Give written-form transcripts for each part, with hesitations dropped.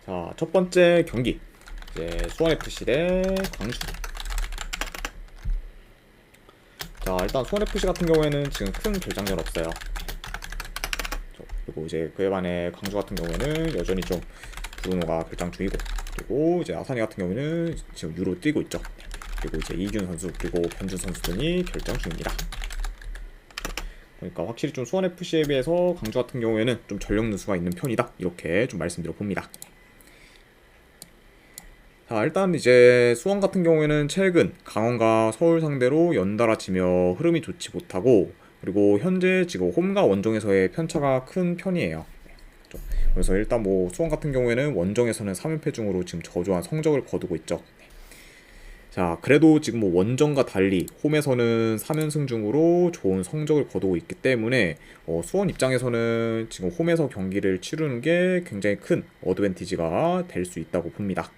자, 첫 번째 경기. 이제 수원FC 대 광주. 자, 일단 수원FC 같은 경우에는 지금 큰 결장전 없어요. 그리고 이제 그에 반해 광주 같은 경우에는 여전히 좀 브루노가 결장 중이고, 그리고 이제 아사니 같은 경우에는 지금 유로 뛰고 있죠. 그리고 이제 이균 선수 그리고 변준 선수 등이 결정 중입니다. 그러니까 확실히 좀 수원FC에 비해서 광주 같은 경우에는 좀 전력 누수가 있는 편이다, 이렇게 좀 말씀드려 봅니다. 자, 일단 이제 수원 같은 경우에는 최근 강원과 서울 상대로 연달아 지며 흐름이 좋지 못하고, 그리고 현재 지금 홈과 원정에서의 편차가 큰 편이에요. 그렇죠? 그래서 일단 뭐 수원 같은 경우에는 원정에서는 3연패 중으로 지금 저조한 성적을 거두고 있죠. 자, 그래도 지금 뭐 원정과 달리 홈에서는 3연승 중으로 좋은 성적을 거두고 있기 때문에 수원 입장에서는 지금 홈에서 경기를 치르는 게 굉장히 큰 어드밴티지가 될 수 있다고 봅니다.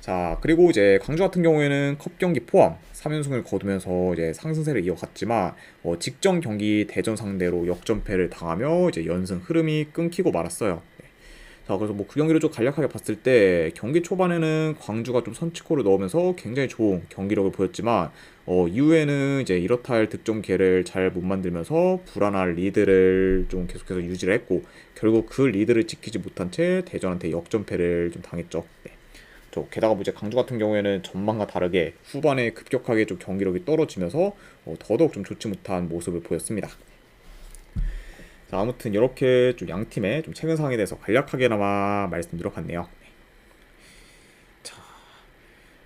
자, 그리고 이제 광주 같은 경우에는 컵 경기 포함 3연승을 거두면서 이제 상승세를 이어갔지만 직전 경기 대전 상대로 역전패를 당하며 이제 연승 흐름이 끊기고 말았어요. 자, 그래서 뭐 그 경기를 좀 간략하게 봤을 때 경기 초반에는 광주가 좀 선취골을 넣으면서 굉장히 좋은 경기력을 보였지만 이후에는 이제 이렇다 할 득점 기회를 잘 못 만들면서 불안한 리드를 좀 계속해서 유지를 했고, 결국 그 리드를 지키지 못한 채 대전한테 역전패를 좀 당했죠. 네. 게다가 뭐 이제 광주 같은 경우에는 전반과 다르게 후반에 급격하게 좀 경기력이 떨어지면서 더더욱 좀 좋지 못한 모습을 보였습니다. 자, 아무튼 이렇게 좀 양 팀의 좀 최근 상황에 대해서 간략하게나마 말씀드려봤네요. 자,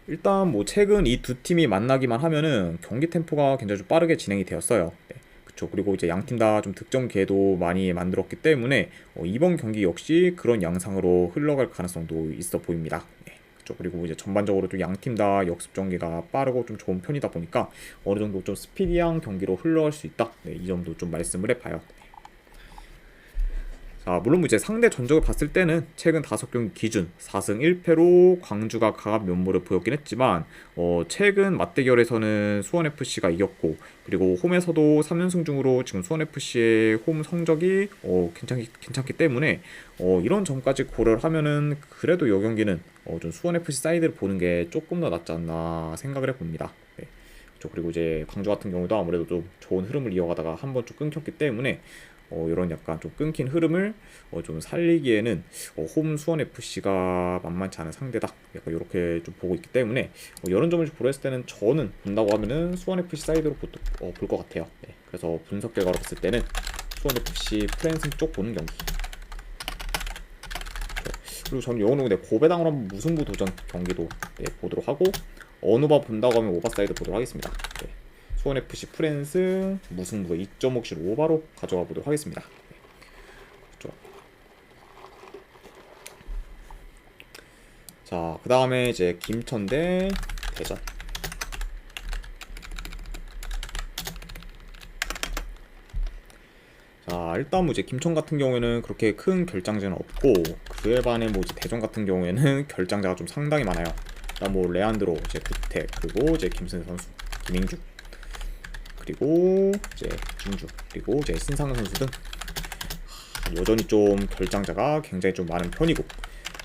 일단 뭐 최근 이 두 팀이 만나기만 하면은 경기 템포가 굉장히 좀 빠르게 진행이 되었어요. 네. 그쵸. 그리고 이제 양 팀 다 좀 득점 기회도 많이 만들었기 때문에 이번 경기 역시 그런 양상으로 흘러갈 가능성도 있어 보입니다. 네. 그쵸. 그리고 이제 전반적으로 좀 양 팀 다 역습 전개가 빠르고 좀 좋은 편이다 보니까 어느 정도 좀 스피디한 경기로 흘러갈 수 있다. 네, 이 점도 좀 말씀을 해봐요. 자, 물론 뭐 이제 상대 전적을 봤을 때는 최근 5경기 기준 4승 1패로 광주가 강한 면모를 보였긴 했지만 최근 맞대결에서는 수원FC가 이겼고, 그리고 홈에서도 3연승 중으로 지금 수원FC의 홈 성적이 괜찮기 때문에 이런 점까지 고려를 하면은 그래도 이 경기는 좀 수원FC 사이드를 보는 게 조금 더 낫지 않나 생각을 해봅니다. 네. 그렇죠. 그리고 이제 광주 같은 경우도 아무래도 좀 좋은 흐름을 이어가다가 한 번 좀 끊겼기 때문에 이런 약간 좀 끊긴 흐름을 좀 살리기에는 홈 수원 FC가 만만치 않은 상대다, 약간 이렇게 좀 보고 있기 때문에 이런 점을 고려했을 때는 저는 본다고 하면은 수원 FC 사이드로 볼 것 같아요. 네, 그래서 분석 결과로 봤을 때는 수원 FC 프랜승 쪽 보는 경기. 그리고 저는 이거는 근데 고배당으로 한번 무승부 도전 경기도 보도록 하고, 어느 바 본다고 하면 오바 사이드 보도록 하겠습니다. 네. 수원FC 프랜스 무승부 2.5씩 오바로 가져가 보도록 하겠습니다. 그렇죠. 자, 그 다음에 이제 김천 대 대전. 자, 일단 뭐 이제 김천 같은 경우에는 그렇게 큰 결장자는 없고, 그에 반해 뭐 이제 대전 같은 경우에는 결장자가 좀 상당히 많아요. 일단 뭐 레안드로, 이제 구태, 그리고 이제 김승 선수, 김인주, 그리고 이제 김주, 그리고 이제 신상현 선수 등 여전히 좀 결장자가 굉장히 좀 많은 편이고,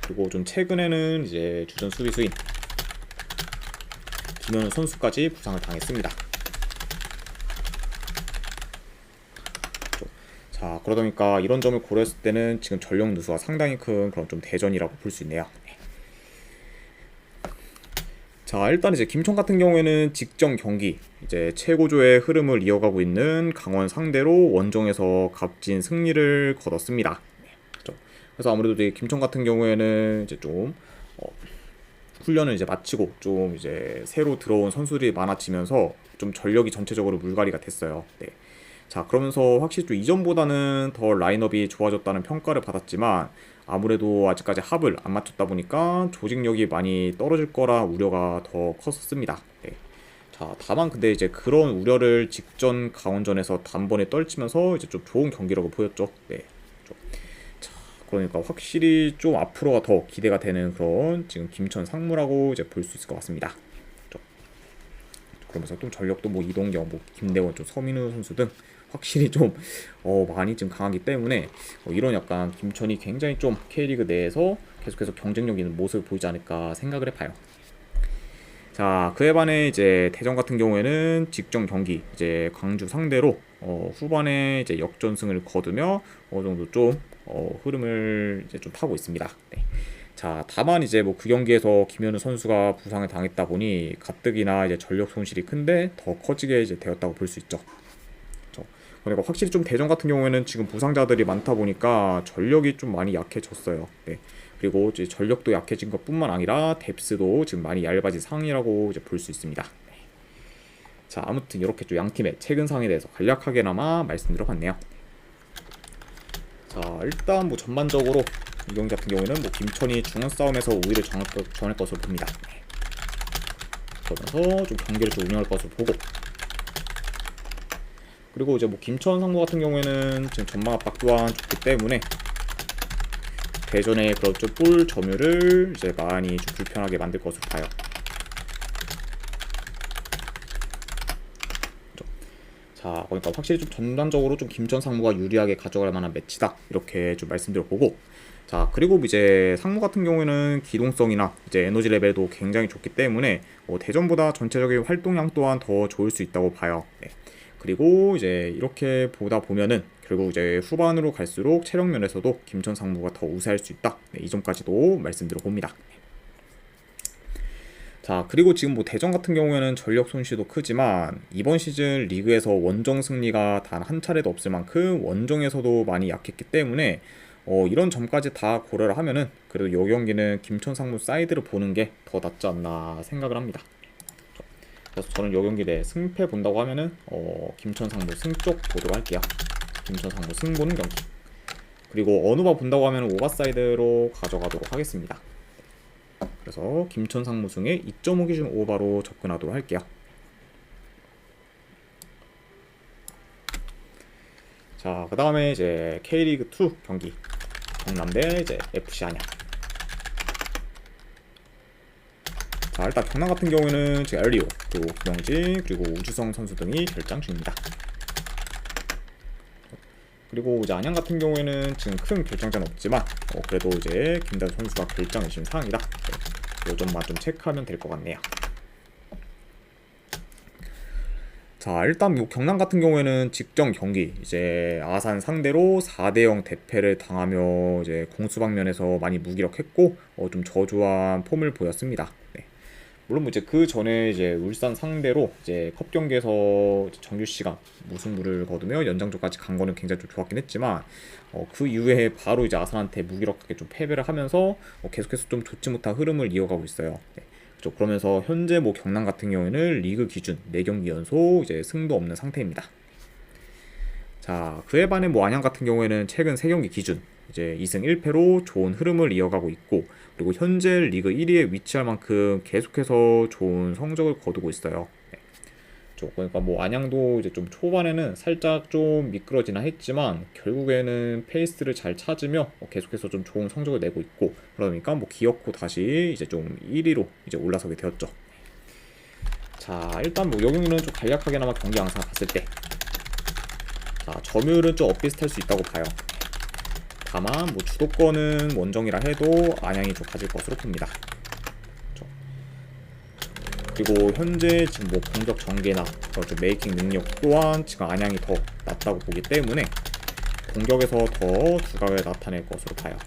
그리고 좀 최근에는 이제 주전 수비수인 김현우 선수까지 부상을 당했습니다. 자, 그러다 보니까 이런 점을 고려했을 때는 지금 전력 누수가 상당히 큰 그런 좀 대전이라고 볼 수 있네요. 자, 일단 이제 김천 같은 경우에는 직전 경기 이제 최고조의 흐름을 이어가고 있는 강원 상대로 원정에서 값진 승리를 거뒀습니다. 그렇죠? 그래서 아무래도 이제 김천 같은 경우에는 이제 좀 훈련을 이제 마치고 좀 이제 새로 들어온 선수들이 많아지면서 좀 전력이 전체적으로 물갈이가 됐어요. 네. 자, 그러면서 확실히 좀 이전보다는 더 라인업이 좋아졌다는 평가를 받았지만, 아무래도 아직까지 합을 안 맞췄다 보니까 조직력이 많이 떨어질 거라 우려가 더 컸었습니다. 네. 자, 다만 근데 이제 그런 우려를 직전 강원전에서 단번에 떨치면서 이제 좀 좋은 경기력을 보였죠. 네. 자, 그러니까 확실히 좀 앞으로가 더 기대가 되는 그런 지금 김천 상무라고 이제 볼 수 있을 것 같습니다. 그러면서 또 전력도 뭐 이동경, 뭐 김대원, 좀 서민우 선수 등 확실히 좀 많이 좀 강하기 때문에 이런 약간 김천이 굉장히 좀 K리그 내에서 계속해서 경쟁력 있는 모습을 보이지 않을까 생각을 해봐요. 자, 그에 반해 이제 대전 같은 경우에는 직전 경기 이제 광주 상대로 후반에 이제 역전승을 거두며 어느 정도 좀 흐름을 이제 좀 타고 있습니다. 네. 자, 다만 이제 뭐 그 경기에서 김현우 선수가 부상을 당했다 보니 가뜩이나 이제 전력 손실이 큰데 더 커지게 이제 되었다고 볼 수 있죠. 그러니까 확실히 좀 대전 같은 경우에는 지금 부상자들이 많다 보니까 전력이 좀 많이 약해졌어요. 네. 그리고 이제 전력도 약해진 것뿐만 아니라 뎁스도 지금 많이 얇아진 상황이라고 이제 볼 수 있습니다. 네. 자, 아무튼 이렇게 좀 양 팀의 최근 상황에 대해서 간략하게나마 말씀드려봤네요. 자, 일단 뭐 전반적으로 이 경기 같은 경우에는 뭐 김천이 중원 싸움에서 우위를 정할 것으로 봅니다. 네. 그러면서 좀 경기를 좀 운영할 것으로 보고, 그리고 이제 뭐 김천 상무 같은 경우에는 지금 전망 압박 또한 좋기 때문에 대전의 그런 볼 점유를 이제 많이 좀 불편하게 만들 것으로 봐요. 자, 그러니까 확실히 좀 전반적으로 좀 김천 상무가 유리하게 가져갈 만한 매치다 이렇게 좀 말씀드려보고, 자, 그리고 이제 상무 같은 경우에는 기동성이나 이제 에너지 레벨도 굉장히 좋기 때문에 대전보다 전체적인 활동량 또한 더 좋을 수 있다고 봐요. 네. 그리고 이제 이렇게 보다 보면은 결국 이제 후반으로 갈수록 체력 면에서도 김천 상무가 더 우세할 수 있다. 네, 이 점까지도 말씀드려 봅니다. 자, 그리고 지금 뭐 대전 같은 경우에는 전력 손실도 크지만 이번 시즌 리그에서 원정 승리가 단 한 차례도 없을 만큼 원정에서도 많이 약했기 때문에 이런 점까지 다 고려를 하면은 그래도 이 경기는 김천 상무 사이드를 보는 게 더 낫지 않나 생각을 합니다. 그래서 저는 이 경기 내 승패 본다고 하면은 김천 상무 승 쪽 보도록 할게요. 김천 상무 승 보는 경기. 그리고 어느 바 본다고 하면 오버사이드로 가져가도록 하겠습니다. 그래서 김천 상무 승의 2.5 기준 오버로 접근하도록 할게요. 자, 그 다음에 이제 K리그 2 경기 경남대 이제 FC 안양. 자, 일단 경남 같은 경우에는 지금 엘리오, 그리고 김영지, 그리고 우주성 선수 등이 결장 중입니다. 그리고 이제 안양 같은 경우에는 지금 큰 결정자는 없지만 그래도 이제 김다현 선수가 결장을 지금 상황이다. 네, 이 점만 좀 체크하면 될 것 같네요. 자, 일단 뭐 경남 같은 경우에는 직전 경기 이제 아산 상대로 4대0 대패를 당하며 이제 공수 방면에서 많이 무기력했고 좀 저조한 폼을 보였습니다. 네. 물론 뭐 이제 그 전에 이제 울산 상대로 이제 컵 경기에서 정규 시간 무승부를 거두며 연장전까지 간 거는 굉장히 좀 좋았긴 했지만 그 이후에 바로 이제 아산한테 무기력하게 좀 패배를 하면서 계속해서 좀 좋지 못한 흐름을 이어가고 있어요. 네. 그렇죠. 그러면서 현재 뭐 경남 같은 경우에는 리그 기준 4경기 연속 이제 승도 없는 상태입니다. 자, 그에 반해 뭐 안양 같은 경우에는 최근 3경기 기준 이제 2승 1패로 좋은 흐름을 이어가고 있고, 그리고 현재 리그 1위에 위치할 만큼 계속해서 좋은 성적을 거두고 있어요. 네. 그러니까 뭐 안양도 이제 좀 초반에는 살짝 좀 미끄러지나 했지만 결국에는 페이스를 잘 찾으며 계속해서 좀 좋은 성적을 내고 있고, 그러니까 뭐 기어코 다시 이제 좀 1위로 이제 올라서게 되었죠. 자, 일단 뭐 여기는 좀 간략하게나마 경기 양상 봤을 때, 자, 점유율은 좀 엇비슷할 수 있다고 봐요. 다만 뭐 주도권은 원정이라 해도 안양이 좀 가질 것으로 봅니다. 그리고 현재 지금 뭐 공격 전개나 좀 메이킹 능력 또한 지금 안양이 더 낫다고 보기 때문에 공격에서 더 두각을 나타낼 것으로 봐요.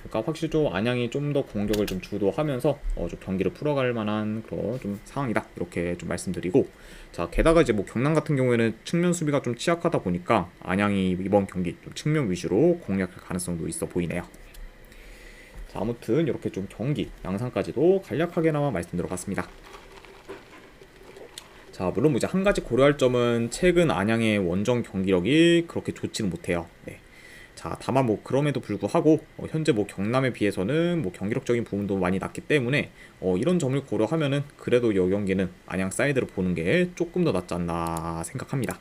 그러니까 확실히 좀 안양이 좀 더 공격을 좀 주도하면서 좀 경기를 풀어갈 만한 그런 좀 상황이다 이렇게 좀 말씀드리고, 자, 게다가 이제 뭐 경남 같은 경우에는 측면 수비가 좀 취약하다 보니까 안양이 이번 경기 좀 측면 위주로 공략할 가능성도 있어 보이네요. 자, 아무튼 이렇게 좀 경기 양상까지도 간략하게나마 말씀드려봤습니다. 자, 물론 이제 한 가지 고려할 점은 최근 안양의 원정 경기력이 그렇게 좋지는 못해요. 네. 자, 다만 뭐 그럼에도 불구하고 현재 뭐 경남에 비해서는 뭐 경기력적인 부분도 많이 낮기 때문에 이런 점을 고려하면은 그래도 이 경기는 안양 사이드로 보는 게 조금 더 낫지 않나 생각합니다.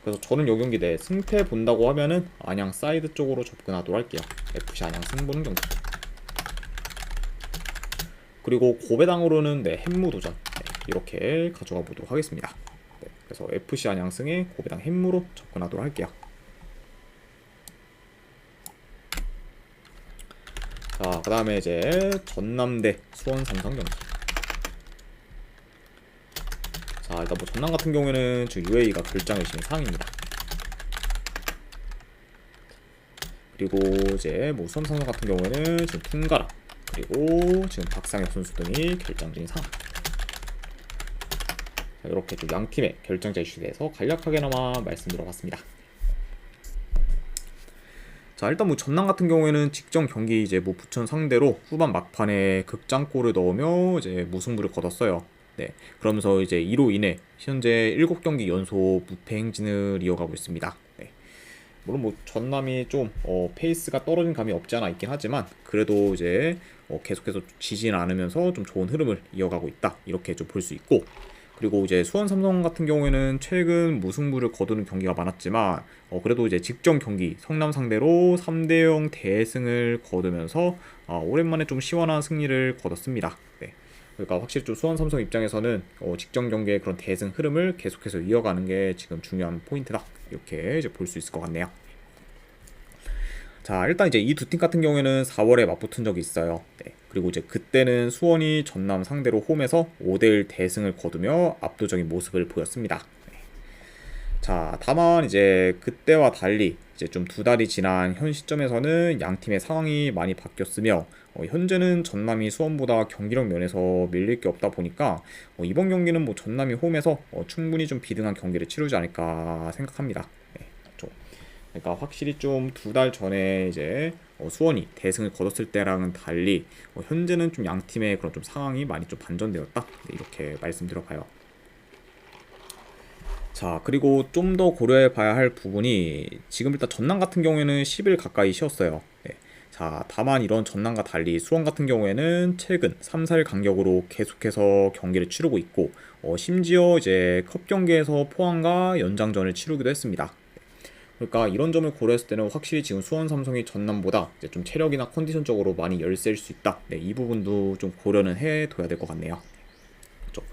그래서 저는 이 경기 내 승패 본다고 하면은 안양 사이드 쪽으로 접근하도록 할게요. FC 안양 승 보는 경기. 그리고 고배당으로는 네, 햄무도전 이렇게 가져가 보도록 하겠습니다. 그래서 FC 안양승의 고배당 햄무로 접근하도록 할게요. 자, 그 다음에 이제 전남대 수원 삼성 경기. 자, 일단 뭐 전남 같은 경우에는 지금 UAE가 결장을 지금 상황입니다. 그리고 이제 뭐 수원 삼성 같은 경우에는 지금 통가라 그리고 지금 박상혁 선수 등이 결장 중인 상황. 자, 이렇게 좀 양 팀의 결정자 이슈에 대해서 간략하게나마 말씀드려봤습니다. 자, 일단 뭐 전남 같은 경우에는 직전 경기 이제 뭐 부천 상대로 후반 막판에 극장골을 넣으며 이제 무승부를 거뒀어요. 네, 그러면서 이제 이로 인해 현재 7경기 연속 무패 행진을 이어가고 있습니다. 네. 물론 뭐 전남이 좀 페이스가 떨어진 감이 없지 않아 있긴 하지만 그래도 이제 계속해서 지지는 않으면서 좀 좋은 흐름을 이어가고 있다 이렇게 좀 볼 수 있고, 그리고 이제 수원 삼성 같은 경우에는 최근 무승부를 거두는 경기가 많았지만 그래도 이제 직전 경기 성남 상대로 3대0 대승을 거두면서 오랜만에 좀 시원한 승리를 거뒀습니다. 네. 그러니까 확실히 좀 수원 삼성 입장에서는 직전 경기의 그런 대승 흐름을 계속해서 이어가는 게 지금 중요한 포인트다 이렇게 이제 볼 수 있을 것 같네요. 자, 일단 이제 이 두 팀 같은 경우에는 4월에 맞붙은 적이 있어요. 네. 그리고 이제 그때는 수원이 전남 상대로 홈에서 5대1 대승을 거두며 압도적인 모습을 보였습니다. 네. 자, 다만 이제 그때와 달리 이제 좀 두 달이 지난 현 시점에서는 양 팀의 상황이 많이 바뀌었으며 현재는 전남이 수원보다 경기력 면에서 밀릴 게 없다 보니까 이번 경기는 뭐 전남이 홈에서 충분히 좀 비등한 경기를 치르지 않을까 생각합니다. 네. 그러니까 확실히 좀 두 달 전에 이제 수원이 대승을 거뒀을 때랑은 달리 현재는 좀 양 팀의 그런 좀 상황이 많이 좀 반전되었다. 네, 이렇게 말씀드려봐요. 자, 그리고 좀 더 고려해 봐야 할 부분이 지금 일단 전남 같은 경우에는 10일 가까이 쉬었어요. 네. 자, 다만 이런 전남과 달리 수원 같은 경우에는 최근 3, 4일 간격으로 계속해서 경기를 치르고 있고 심지어 이제 컵 경기에서 포항과 연장전을 치르기도 했습니다. 그러니까 이런 점을 고려했을 때는 확실히 지금 수원 삼성이 전남보다 이제 좀 체력이나 컨디션적으로 많이 열세일 수 있다. 네, 이 부분도 좀 고려는 해둬야 될 것 같네요. 그렇죠?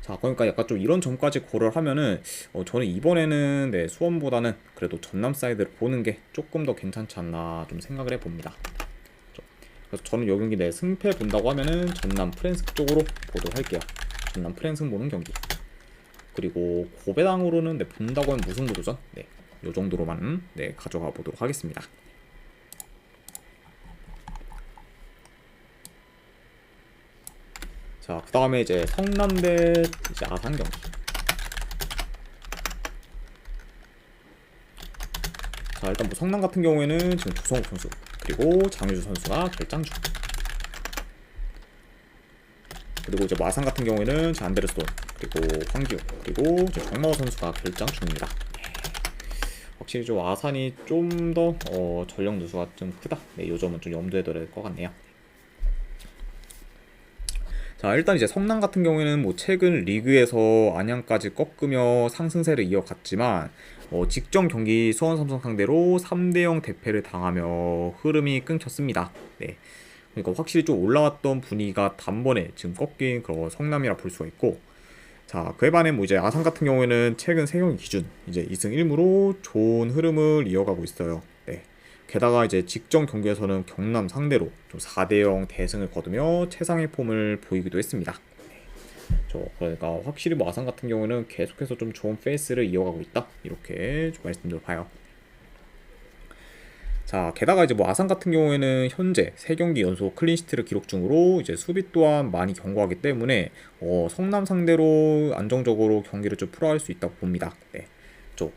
자, 그러니까 약간 좀 이런 점까지 고려를 하면은 저는 이번에는 네, 수원보다는 그래도 전남 사이드를 보는 게 조금 더 괜찮지 않나 좀 생각을 해봅니다. 그렇죠? 그래서 저는 이 경기 내 승패 본다고 하면은 전남 프랜스 쪽으로 보도록 할게요. 전남 프랜스 보는 경기. 그리고 고배당으로는 네, 본다고 하면 무승부도전. 네. 요 정도로만 네, 가져가 보도록 하겠습니다. 자, 그 다음에 이제 성남대 이제 아산 경기. 자, 일단 뭐 성남 같은 경우에는 지금 조성욱 선수 그리고 장유주 선수가 결장 중. 그리고 이제 마산 같은 경우에는 안데르손 그리고 황기우 그리고 이제 정마호 선수가 결장 중입니다. 확실히 좀 아산이 좀 더 전력 누수가 좀 크다. 네, 요 점은 좀 염두에 둬야 될 것 같네요. 자, 일단 이제 성남 같은 경우에는 뭐 최근 리그에서 안양까지 꺾으며 상승세를 이어갔지만 직전 경기 수원 삼성 상대로 3대0 대패를 당하며 흐름이 끊겼습니다. 네. 그러니까 확실히 좀 올라왔던 분위기가 단번에 지금 꺾인 그런 성남이라 볼 수가 있고, 자, 그에 반해 뭐 이제 아산 같은 경우에는 최근 3경기 기준 이제 2승 1무로 좋은 흐름을 이어가고 있어요. 네. 게다가 이제 직전 경기에서는 경남 상대로 좀 4대0 대승을 거두며 최상의 폼을 보이기도 했습니다. 그러니까 확실히 뭐 아산 같은 경우는 계속해서 좀 좋은 페이스를 이어가고 있다. 이렇게 좀 말씀드려봐요. 자, 게다가 이제 뭐 아산 같은 경우에는 현재 3경기 연속 클린시트를 기록 중으로 이제 수비 또한 많이 견고하기 때문에 성남 상대로 안정적으로 경기를 좀 풀어갈 수 있다고 봅니다. 네.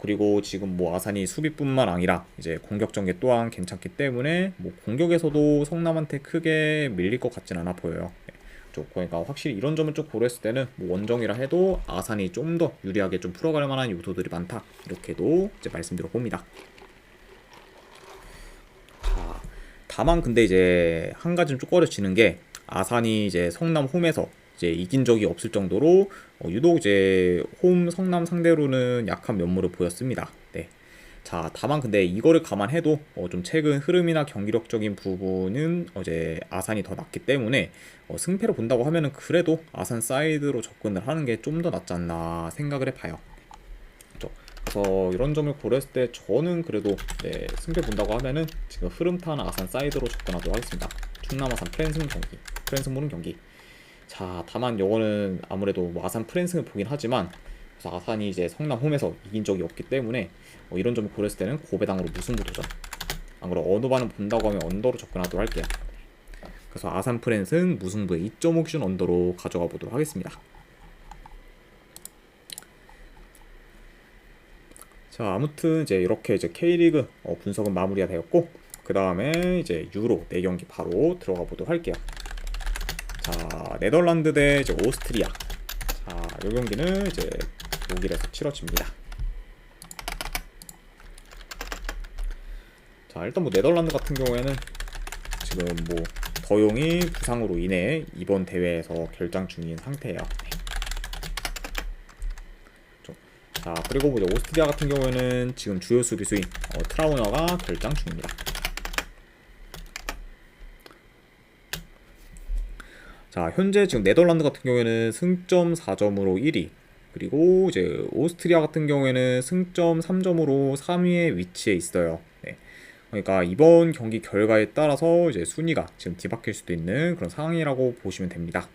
그리고 지금 뭐 아산이 수비뿐만 아니라 이제 공격 전개 또한 괜찮기 때문에 뭐 공격에서도 성남한테 크게 밀릴 것 같진 않아 보여요. 네. 그러니까 확실히 이런 점을 좀 고려했을 때는 뭐 원정이라 해도 아산이 좀 더 유리하게 좀 풀어갈 만한 요소들이 많다. 이렇게도 이제 말씀드려 봅니다. 다만 근데 이제 한 가지는 좀 꺼려지는 게 아산이 이제 성남 홈에서 이제 이긴 적이 없을 정도로 유독 이제 홈 성남 상대로는 약한 면모를 보였습니다. 네. 자, 다만 근데 이거를 감안해도 좀 최근 흐름이나 경기력적인 부분은 어제 아산이 더 낫기 때문에 승패를 본다고 하면은 그래도 아산 사이드로 접근을 하는 게 좀 더 낫지 않나 생각을 해봐요. 그래서 이런 점을 고려했을 때 저는 그래도 네, 승패 본다고 하면은 지금 흐름 타는 아산 사이드로 접근하도록 하겠습니다. 충남 아산 프랜승 경기, 프랜승 보는 경기. 자, 다만 요거는 아무래도 뭐 아산 프랜승을 보긴 하지만 그래서 아산이 이제 성남 홈에서 이긴 적이 없기 때문에 이런 점을 고렸을 때는 고배당으로 무승부 도전. 안 그럼 어느 반은 본다고 하면 언더로 접근하도록 할게요. 그래서 아산 프랜승 무승부의 2.5 기준 언더로 가져가 보도록 하겠습니다. 자, 아무튼 이제 이렇게 이제 K리그 분석은 마무리가 되었고, 그 다음에 이제 유로 4경기 바로 들어가 보도록 할게요. 자, 네덜란드 대 이제 오스트리아. 자, 이 경기는 이제 독일에서 치러집니다. 자, 일단 뭐 네덜란드 같은 경우에는 지금 뭐 더용이 부상으로 인해 이번 대회에서 결장 중인 상태예요. 자, 그리고 뭐 오스트리아 같은 경우에는 지금 주요 수비수인 트라우너가 결장 중입니다. 자, 현재 지금 네덜란드 같은 경우에는 승점 4점으로 1위, 그리고 이제 오스트리아 같은 경우에는 승점 3점으로 3위에 위치해 있어요. 네. 그러니까 이번 경기 결과에 따라서 이제 순위가 지금 뒤바뀔 수도 있는 그런 상황이라고 보시면 됩니다.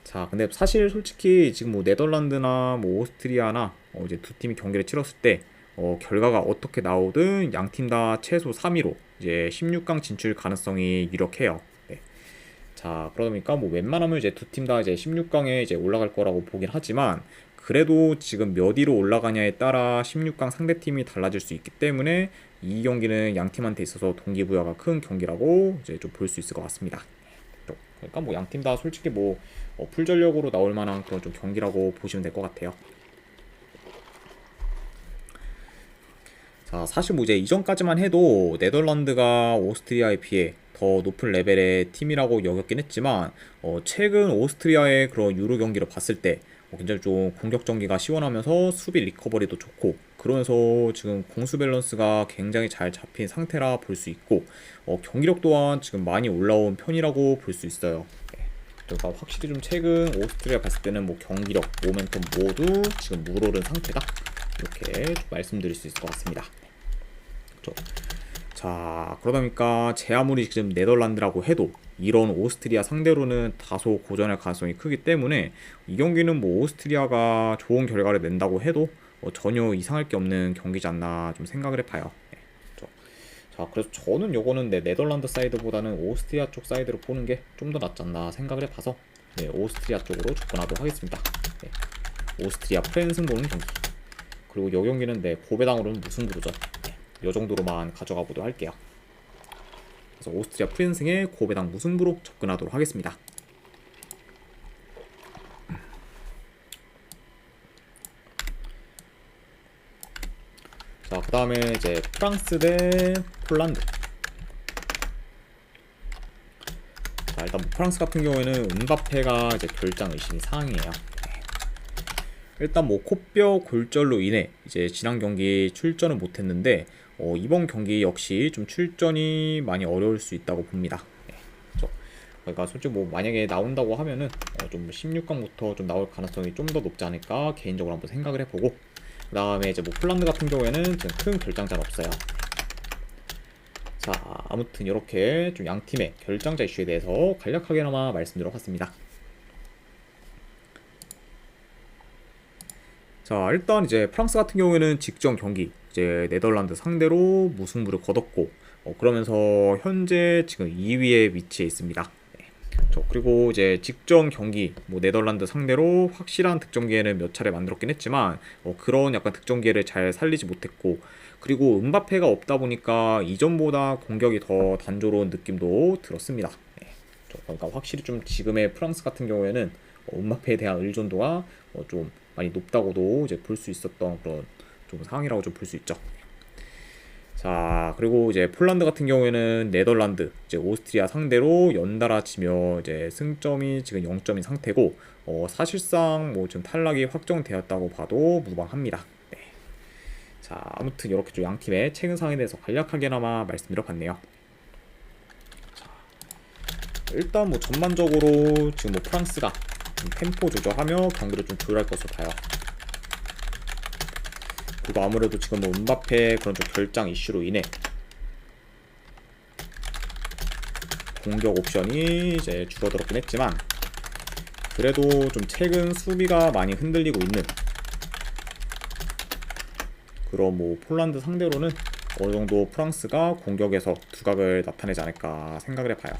자, 근데 사실 솔직히 지금 뭐 네덜란드나 뭐 오스트리아나 이제 두 팀이 경기를 치렀을 때 결과가 어떻게 나오든 양 팀 다 최소 3위로 이제 16강 진출 가능성이 유력해요. 네. 자, 그러니까 뭐 웬만하면 이제 두 팀 다 이제 16강에 이제 올라갈 거라고 보긴 하지만 그래도 지금 몇 위로 올라가냐에 따라 16강 상대팀이 달라질 수 있기 때문에 이 경기는 양 팀한테 있어서 동기부여가 큰 경기라고 이제 좀 볼 수 있을 것 같습니다. 그러니까 뭐 양 팀 다 솔직히 뭐 풀전력으로 나올 만한 그런 좀 경기라고 보시면 될 것 같아요. 자, 사실 뭐 이제 이전까지만 해도 네덜란드가 오스트리아에 비해 더 높은 레벨의 팀이라고 여겼긴 했지만 최근 오스트리아의 그런 유로 경기를 봤을 때 굉장히 좀 공격 전개가 시원하면서 수비 리커버리도 좋고 그러면서 지금 공수 밸런스가 굉장히 잘 잡힌 상태라 볼 수 있고 경기력 또한 지금 많이 올라온 편이라고 볼 수 있어요. 그러니까 확실히 좀 최근 오스트리아 봤을 때는 뭐 경기력, 모멘텀 모두 지금 물오른 상태다, 이렇게 좀 말씀드릴 수 있을 것 같습니다. 그렇죠? 자, 그러다 보니까 제 아무리 지금 네덜란드라고 해도 이런 오스트리아 상대로는 다소 고전할 가능성이 크기 때문에 이 경기는 뭐 오스트리아가 좋은 결과를 낸다고 해도 전혀 이상할 게 없는 경기지 않나 좀 생각을 해봐요. 네, 그렇죠? 자, 그래서 저는 요거는 네덜란드 사이드보다는 오스트리아 쪽 사이드로 보는 게 좀 더 낫지 않나 생각을 해봐서 네, 오스트리아 쪽으로 접근하도록 하겠습니다. 네, 오스트리아 프랜승 보는 경기. 그리고 이 경기는 네, 고배당으로는 무승부로죠. 이 정도로만 가져가 보도록 할게요. 그래서 오스트리아 프랜승의 고배당 무승부로 접근하도록 하겠습니다. 자, 그 다음에 이제 프랑스 대 폴란드. 자, 일단 뭐 프랑스 같은 경우에는 은바페가 이제 결장 의심이 사항이에요. 일단 뭐 코뼈 골절로 인해 이제 지난 경기 출전을 못했는데 이번 경기 역시 좀 출전이 많이 어려울 수 있다고 봅니다. 네, 그렇죠? 그러니까 솔직히 뭐 만약에 나온다고 하면은 좀 16강부터 좀 나올 가능성이 좀 더 높지 않을까 개인적으로 한번 생각을 해보고, 그 다음에 이제 뭐 폴란드 같은 경우에는 지금 큰 결장자는 없어요. 자, 아무튼 이렇게 좀 양 팀의 결장자 이슈에 대해서 간략하게나마 말씀드려봤습니다. 자, 일단 이제 프랑스 같은 경우에는 직전 경기 이제 네덜란드 상대로 무승부를 거뒀고 그러면서 현재 지금 2위에 위치해 있습니다. 네. 그리고 이제 직전 경기 뭐 네덜란드 상대로 확실한 득점 기회는 몇 차례 만들었긴 했지만 그런 약간 득점 기회를 잘 살리지 못했고, 그리고 은바페가 없다 보니까 이전보다 공격이 더 단조로운 느낌도 들었습니다. 네. 그러니까 확실히 좀 지금의 프랑스 같은 경우에는 은바페에 대한 의존도가 좀 많이 높다고도 이제 볼 수 있었던 그런 좀 상황이라고 좀 볼 수 있죠. 자, 그리고 이제 폴란드 같은 경우에는 네덜란드, 이제 오스트리아 상대로 연달아 치며 이제 승점이 지금 0점인 상태고 사실상 뭐 지금 탈락이 확정되었다고 봐도 무방합니다. 네. 자, 아무튼 이렇게 좀 양팀의 최근 상황에 대해서 간략하게나마 말씀드려봤네요. 자, 일단 뭐 전반적으로 지금 뭐 프랑스가 좀 템포 조절하며 경기를 좀 조율할 것으로 봐요. 그리고 아무래도 지금 뭐 음바페 그런 좀 결장 이슈로 인해 공격 옵션이 이제 줄어들었긴 했지만 그래도 좀 최근 수비가 많이 흔들리고 있는 그런 뭐 폴란드 상대로는 어느 정도 프랑스가 공격에서 두각을 나타내지 않을까 생각을 해봐요.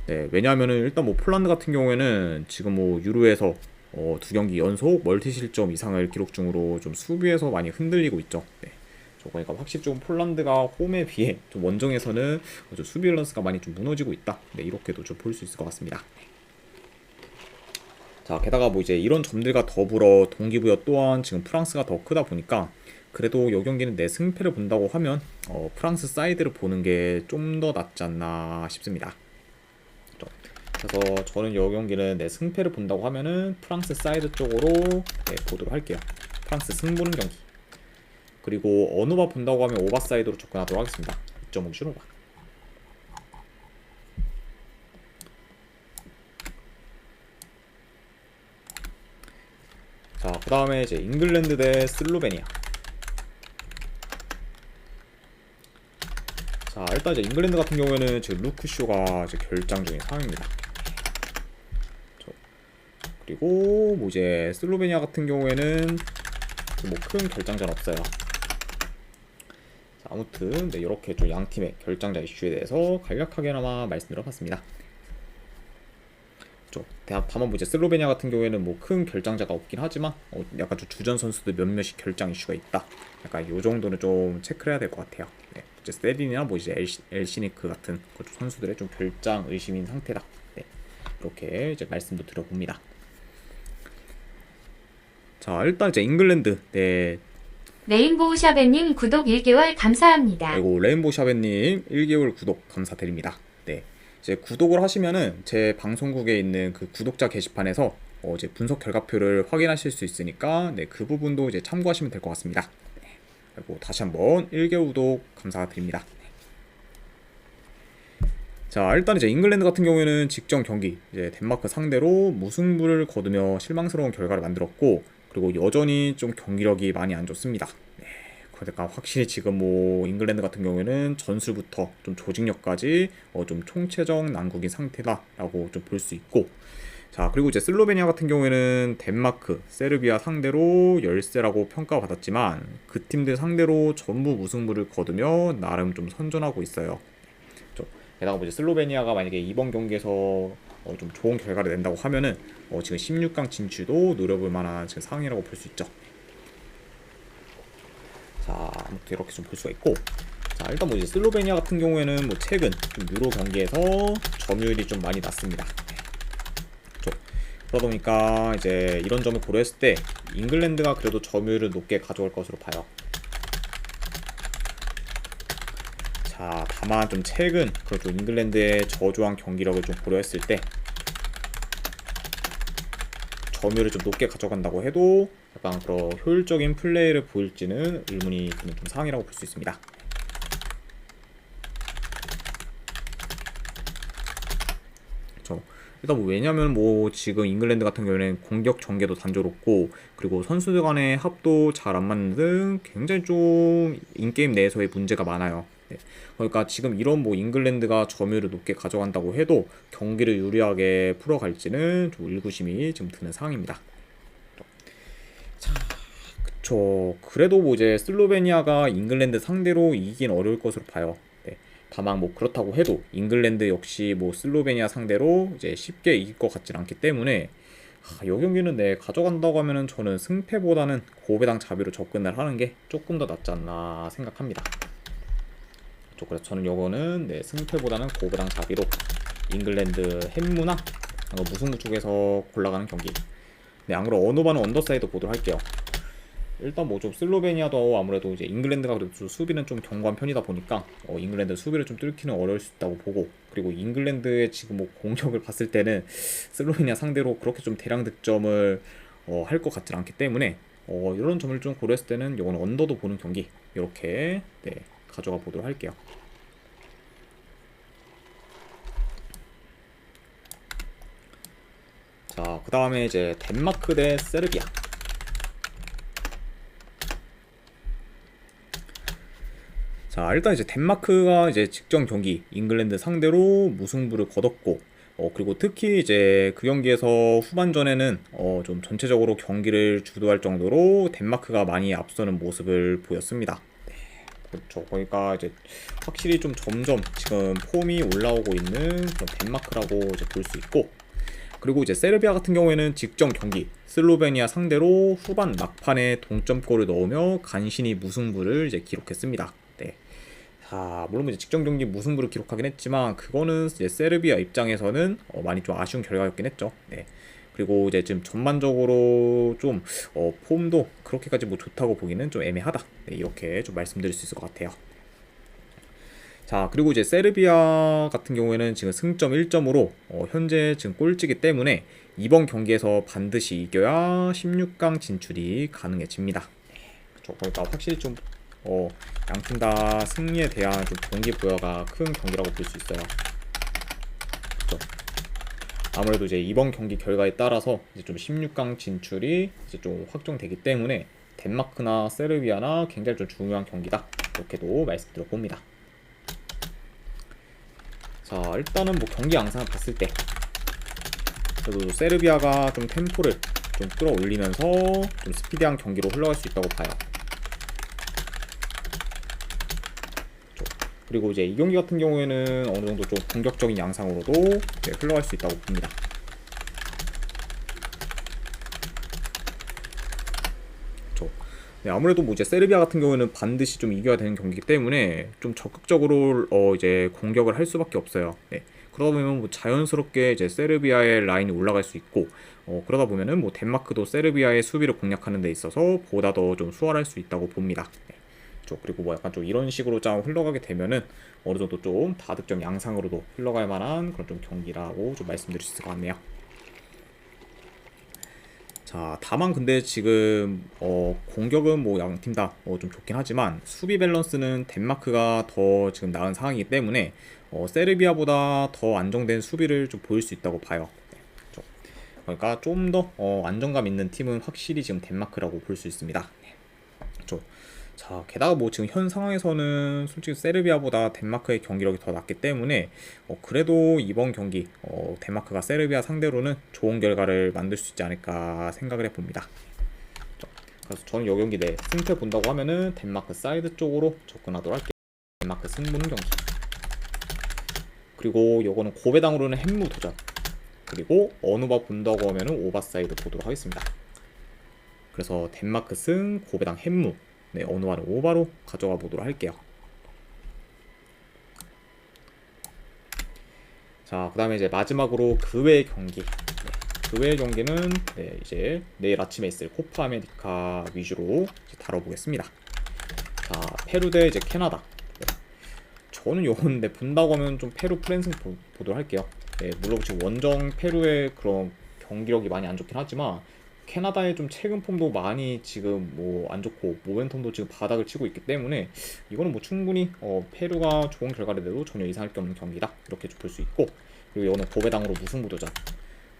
네, 왜냐하면은 일단 뭐 폴란드 같은 경우에는 지금 뭐 유로에서 2경기 연속 멀티 실점 이상을 기록 중으로 좀 수비에서 많이 흔들리고 있죠. 네. 그러니까 확실히 좀 폴란드가 홈에 비해 좀 원정에서는 좀 수비 밸런스가 많이 좀 무너지고 있다. 네, 이렇게도 좀 볼 수 있을 것 같습니다. 자, 게다가 뭐 이제 이런 점들과 더불어 동기부여 또한 지금 프랑스가 더 크다 보니까 그래도 이 경기는 내 승패를 본다고 하면 프랑스 사이드를 보는 게 좀 더 낫지 않나 싶습니다. 그래서 저는 이 경기는 내 승패를 본다고 하면은 프랑스 사이드 쪽으로 네, 보도록 할게요. 프랑스 승부는 경기. 그리고 어느바 본다고 하면 오바 사이드로 접근하도록 하겠습니다. 2.5 오바. 자, 그 다음에 이제 잉글랜드 대 슬로베니아. 자, 일단 이제 잉글랜드 같은 경우에는 지금 루크쇼가 이제 결장 중인 상황입니다. 그리고 뭐 이제 슬로베니아 같은 경우에는 뭐 큰 결장자는 없어요. 자, 아무튼 네, 이렇게 좀 양 팀의 결장자 이슈에 대해서 간략하게나마 말씀드려봤습니다. 다만 뭐 이제 슬로베니아 같은 경우에는 뭐 큰 결장자가 없긴 하지만 약간 좀 주전 선수들 몇몇이 결장 이슈가 있다. 약간 요 정도는 좀 체크를 해야 될 것 같아요. 네, 이제 세린이나 뭐 이제 엘시니크 같은 선수들의 좀 결장 의심인 상태다. 네, 이렇게 이제 말씀도 드려봅니다. 자, 일단 이제 잉글랜드 네. 레인보우 샤베님 구독 1개월 감사합니다. 그리고 레인보우 샤베님 1개월 구독 감사드립니다. 네, 이제 구독을 하시면은 제 방송국에 있는 그 구독자 게시판에서 이제 분석 결과표를 확인하실 수 있으니까 네, 그 부분도 이제 참고하시면 될 것 같습니다. 네, 그리고 다시 한번 1개월 구독 감사드립니다. 자, 일단 이제 잉글랜드 같은 경우에는 직전 경기 이제 덴마크 상대로 무승부를 거두며 실망스러운 결과를 만들었고, 그리고 여전히 좀 경기력이 많이 안 좋습니다. 네, 그러니까 확실히 지금 뭐 잉글랜드 같은 경우에는 전술부터 좀 조직력까지 좀 총체적 난국인 상태다라고 좀 볼 수 있고, 자, 그리고 이제 슬로베니아 같은 경우에는 덴마크, 세르비아 상대로 열세라고 평가받았지만 그 팀들 상대로 전부 무승부를 거두며 나름 좀 선전하고 있어요. 게다가 뭐 이제 슬로베니아가 만약에 이번 경기에서 좀 좋은 결과를 낸다고 하면은 지금 16강 진출도 노려볼 만한 지금 상황이라고 볼 수 있죠. 자, 아무튼 이렇게 좀 볼 수가 있고, 자, 일단 뭐 이제 슬로베니아 같은 경우에는 뭐 최근 좀 유로 경기에서 점유율이 좀 많이 낮습니다. 그러다 보니까 이제 이런 점을 고려했을 때 잉글랜드가 그래도 점유율을 높게 가져올 것으로 봐요. 자, 다만 좀 최근 그렇죠, 잉글랜드의 저조한 경기력을 좀 고려했을 때 점유율을 좀 높게 가져간다고 해도 약간 그런 효율적인 플레이를 보일지는 의문이 드는 좀 상황이라고 볼 수 있습니다. 그렇죠. 일단 뭐 왜냐면 뭐 지금 잉글랜드 같은 경우에는 공격 전개도 단조롭고, 그리고 선수들 간의 합도 잘 안 맞는 등 굉장히 좀 인게임 내에서의 문제가 많아요. 네. 그러니까 지금 이런 뭐 잉글랜드가 점유율을 높게 가져간다고 해도 경기를 유리하게 풀어갈지는 좀 의구심이 좀 드는 상황입니다. 자, 그쵸. 그래도 뭐 이제 슬로베니아가 잉글랜드 상대로 이기긴 어려울 것으로 봐요. 네. 다만 뭐 그렇다고 해도 잉글랜드 역시 뭐 슬로베니아 상대로 이제 쉽게 이길 것 같진 않기 때문에 이 경기는 네, 가져간다고 하면은 저는 승패보다는 고배당 자비로 접근을 하는 게 조금 더 낫지 않나 생각합니다. 그래서 저는 요거는 네, 승패보다는 고배당 자비로 잉글랜드 햄무나 무승부 쪽에서 골라가는 경기. 네, 안 그럼 어느바는 언더사이드 보도록 할게요. 일단 뭐 좀 슬로베니아도 아무래도 이제 잉글랜드가 그래도 수비는 좀 견고한 편이다 보니까 잉글랜드 수비를 좀 뚫기는 어려울 수 있다고 보고, 그리고 잉글랜드의 지금 뭐 공격을 봤을 때는 슬로베니아 상대로 그렇게 좀 대량 득점을 할 것 같지 않기 때문에 이런 점을 좀 고려했을 때는 이건 언더도 보는 경기 이렇게 네, 가져가 보도록 할게요. 자, 그 다음에 이제 덴마크 대 세르비아. 자, 일단 이제 덴마크가 이제 직전 경기 잉글랜드 상대로 무승부를 거뒀고, 그리고 특히 이제 그 경기에서 후반전에는 좀 전체적으로 경기를 주도할 정도로 덴마크가 많이 앞서는 모습을 보였습니다. 그렇죠. 그러니까 이제 확실히 좀 점점 지금 폼이 올라오고 있는 그런 덴마크라고 이제 볼 수 있고, 그리고 이제 세르비아 같은 경우에는 직전 경기 슬로베니아 상대로 후반 막판에 동점골을 넣으며 간신히 무승부를 이제 기록했습니다. 네. 자, 물론 이제 직전 경기 무승부를 기록하긴 했지만 그거는 이제 세르비아 입장에서는 많이 좀 아쉬운 결과였긴 했죠. 네. 그리고 이제 지금 전반적으로 좀 폼도 그렇게까지 뭐 좋다고 보기는 좀 애매하다. 네, 이렇게 좀 말씀드릴 수 있을 것 같아요. 자, 그리고 이제 세르비아 같은 경우에는 지금 승점 1점으로 현재 지금 꼴찌기 때문에 이번 경기에서 반드시 이겨야 16강 진출이 가능해집니다. 그렇죠. 그러니까 확실히 좀 양팀 다 승리에 대한 좀 동기부여가 큰 경기라고 볼 수 있어요. 그렇죠. 아무래도 이제 이번 경기 결과에 따라서 이제 좀 16강 진출이 이제 좀 확정되기 때문에 덴마크나 세르비아나 굉장히 좀 중요한 경기다. 이렇게도 말씀드려 봅니다. 자, 일단은 뭐 경기 양상을 봤을 때 그래도 세르비아가 좀 템포를 좀 끌어올리면서 좀 스피디한 경기로 흘러갈 수 있다고 봐요. 그리고 이제 이 경기 같은 경우에는 어느 정도 좀 공격적인 양상으로도 흘러갈 수 있다고 봅니다. 네, 아무래도 뭐 이제 세르비아 같은 경우에는 반드시 좀 이겨야 되는 경기이기 때문에 좀 적극적으로 이제 공격을 할 수밖에 없어요. 네. 그러다 보면 뭐 자연스럽게 이제 세르비아의 라인이 올라갈 수 있고, 그러다 보면은 뭐 덴마크도 세르비아의 수비를 공략하는 데 있어서 보다 더 좀 수월할 수 있다고 봅니다. 네. 그리고 뭐 약간 좀 이런 식으로 좀 흘러가게 되면은 어느 정도 좀 다득점 양상으로도 흘러갈 만한 그런 좀 경기라고 좀 말씀드릴 수 있을 것 같네요. 자, 다만 근데 지금 공격은 뭐 양팀 다 좀 좋긴 하지만 수비 밸런스는 덴마크가 더 지금 나은 상황이기 때문에 세르비아보다 더 안정된 수비를 좀 보일 수 있다고 봐요. 네, 그렇죠. 그러니까 좀 더 안정감 있는 팀은 확실히 지금 덴마크라고 볼 수 있습니다. 네, 그렇죠. 자, 게다가 뭐 지금 현 상황에서는 솔직히 세르비아보다 덴마크의 경기력이 더 낫기 때문에 그래도 이번 경기 덴마크가 세르비아 상대로는 좋은 결과를 만들 수 있지 않을까 생각을 해봅니다. 그래서 저는 이 경기 내 승패 본다고 하면은 덴마크 사이드 쪽으로 접근하도록 할게요. 덴마크 승부는 경기. 그리고 요거는 고배당으로는 햄무 도전. 그리고 어느바 본다고 하면은 오버사이드 보도록 하겠습니다. 그래서 덴마크 승 고배당 햄무. 네, 어느바는 오바로 가져가 보도록 할게요. 자, 그 다음에 이제 마지막으로 그 외의 경기. 네, 그 외의 경기는 이제 내일 아침에 있을 코파 아메리카 위주로 이제 다뤄보겠습니다. 자, 페루 대 이제 캐나다. 네, 저는 요건 본다고 하면 좀 페루 프랜스 보도록 할게요. 네, 물론 지금 원정 페루의 그런 경기력이 많이 안 좋긴 하지만 캐나다의 좀 최근 폼도 많이 지금 뭐 안 좋고 모멘텀도 지금 바닥을 치고 있기 때문에 이거는 뭐 충분히 페루가 좋은 결과를 내도 전혀 이상할 게 없는 경기다 이렇게 볼 수 있고, 그리고 이거는 고배당으로 무승부 도전.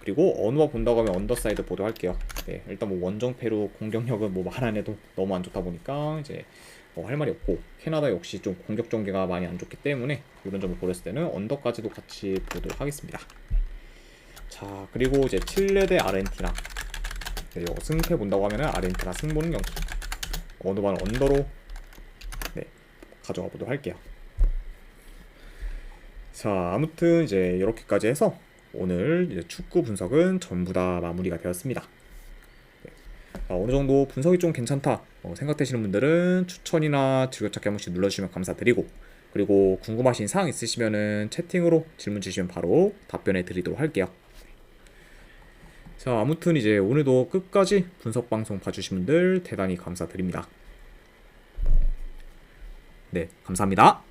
그리고 어느와 본다고 하면 언더사이드 보도할게요. 네, 일단 뭐 원정 페루 공격력은 뭐 말 안 해도 너무 안 좋다 보니까 이제 할 말이 없고, 캐나다 역시 좀 공격 전개가 많이 안 좋기 때문에 이런 점을 고렸을 때는 언더까지도 같이 보도록 하겠습니다. 자, 그리고 이제 칠레 대 아르헨티나. 네, 이거 승패 본다고 하면은 아르헨티나 승보는 경기. 어느 반 언더로 가져가 보도록 할게요. 자, 아무튼 이제 이렇게까지 해서 오늘 이제 축구 분석은 전부 다 마무리가 되었습니다. 어느 정도 분석이 좀 괜찮다 생각되시는 분들은 추천이나 즐겨찾기 한 번씩 눌러주시면 감사드리고, 그리고 궁금하신 사항 있으시면은 채팅으로 질문 주시면 바로 답변해 드리도록 할게요. 자, 자, 아무튼 이제 오늘도 끝까지 분석 방송 봐주신 분들 대단히 감사드립니다. 네, 감사합니다.